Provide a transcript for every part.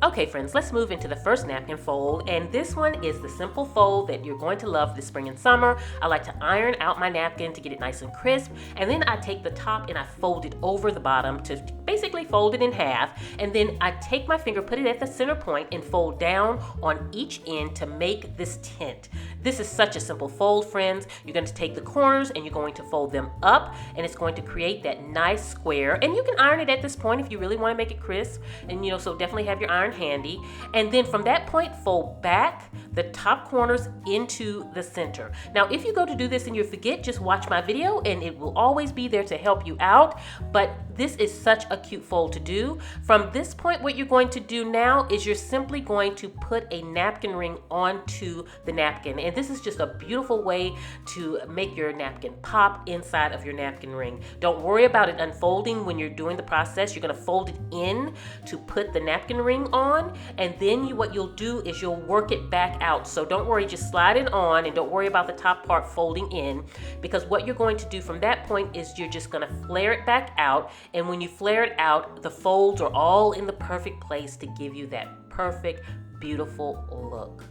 Okay friends, let's move into the first napkin fold, and this one is the simple fold that you're going to love this spring and summer. I like to iron out my napkin to get it nice and crisp, and then I take the top and I fold it over the bottom to basically fold it in half, and then I take my finger, put it at the center point, and fold down on each end to make this tent. This is such a simple fold, friends. You're going to take the corners and you're going to fold them up, and it's going to create that nice square, and you can iron it at this point if you really want to make it crisp, and so definitely have your iron handy. And then from that point, fold back the top corners into the center. Now if you go to do this and you forget, just watch my video and it will always be there to help you out. But this is such a cute fold to do. From this point, what you're going to do now is you're simply going to put a napkin ring onto the napkin, and this is just a beautiful way to make your napkin pop inside of your napkin ring. Don't worry about it unfolding when you're doing the process. You're going to fold it in to put the napkin ring on, and then what you'll do is you'll work it back out. So don't worry, just slide it on, and don't worry about the top part folding in, because what you're going to do from that point is you're just going to flare it back out, and when you flare it out, the folds are all in the perfect place to give you that perfect, beautiful look.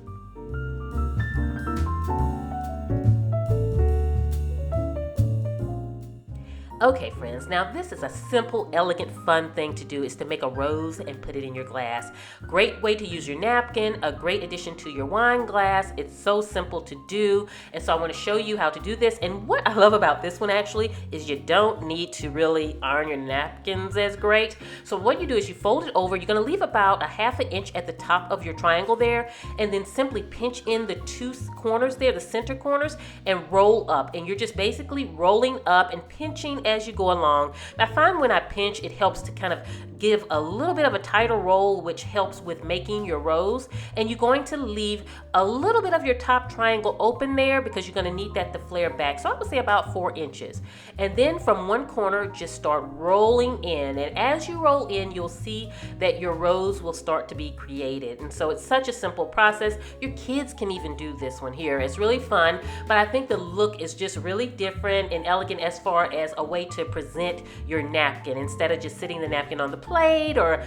Okay friends, now this is a simple, elegant, fun thing to do, is to make a rose and put it in your glass. Great way to use your napkin, a great addition to your wine glass. It's so simple to do, and so I want to show you how to do this. And what I love about this one actually is you don't need to really iron your napkins as great. So what you do is you fold it over. You're going to leave about a ½ inch at the top of your triangle there, and then simply pinch in the two corners there, the center corners, and roll up. And you're just basically rolling up and pinching as you go along. I find when I pinch, it helps to kind of give a little bit of a tighter roll, which helps with making your rose. And you're going to leave a little bit of your top triangle open there because you're going to need that to flare back. So I would say about 4 inches. And then from one corner, just start rolling in. And as you roll in, you'll see that your rose will start to be created. And so it's such a simple process. Your kids can even do this one here. It's really fun, but I think the look is just really different and elegant as far as a way to present your napkin. Instead of just sitting the napkin on the plate or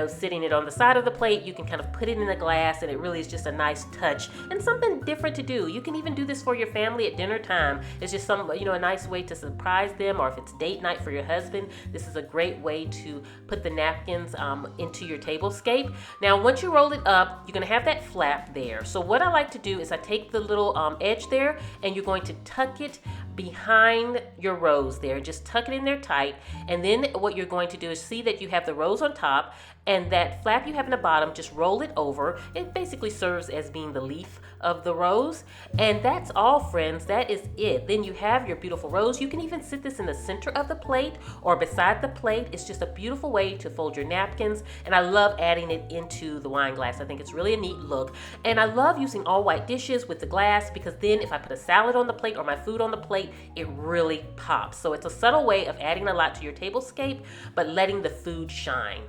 sitting it on the side of the plate, you can kind of put it in a glass, and it really is just a nice touch and something different to do. You can even do this for your family at dinner time. It's just a nice way to surprise them, or if it's date night for your husband, this is a great way to put the napkins into your tablescape. Now once you roll it up, you're going to have that flap there. So what I like to do is I take the little edge there, and you're going to tuck it behind your rose there. Just tuck it in there tight, and then what you're going to do is see that you have the rose on top, and that flap you have in the bottom, just roll it over. It basically serves as being the leaf of the rose. And that's all, friends. That is it. Then you have your beautiful rose. You can even sit this in the center of the plate or beside the plate. It's just a beautiful way to fold your napkins, and I love adding it into the wine glass. I think it's really a neat look, and I love using all white dishes with the glass, because then if I put a salad on the plate or my food on the plate, it really pops. So it's a subtle way of adding a lot to your tablescape, but letting the food shine.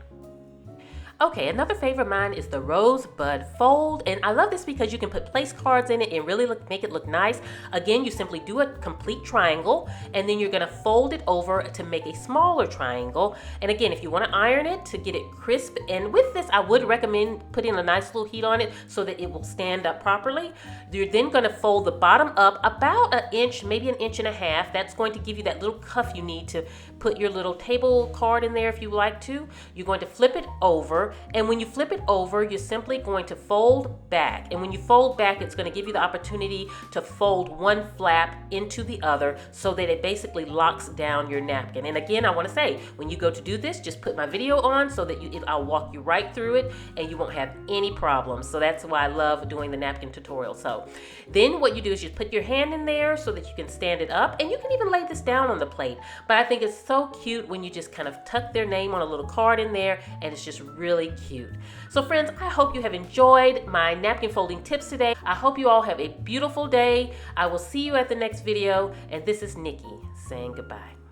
Okay, another favorite of mine is the rosebud fold, and I love this because you can put place cards in it and really make it look nice. Again, you simply do a complete triangle, and then you're going to fold it over to make a smaller triangle. And again, if you want to iron it to get it crisp, and with this I would recommend putting a nice little heat on it so that it will stand up properly. You're then going to fold the bottom up about an inch, maybe an inch and a half. That's going to give you that little cuff you need to put your little table card in there if you like to. You're going to flip it over, and when you flip it over, you're simply going to fold back. And when you fold back, it's going to give you the opportunity to fold one flap into the other so that it basically locks down your napkin. And again, I want to say, when you go to do this, just put my video on so that I'll walk you right through it and you won't have any problems. So that's why I love doing the napkin tutorial. So then what you do is you put your hand in there so that you can stand it up, and you can even lay this down on the plate. But I think it's so cute when you just kind of tuck their name on a little card in there, and it's just really cute. So friends, I hope you have enjoyed my napkin folding tips today. I hope you all have a beautiful day. I will see you at the next video, and this is Nikki saying goodbye.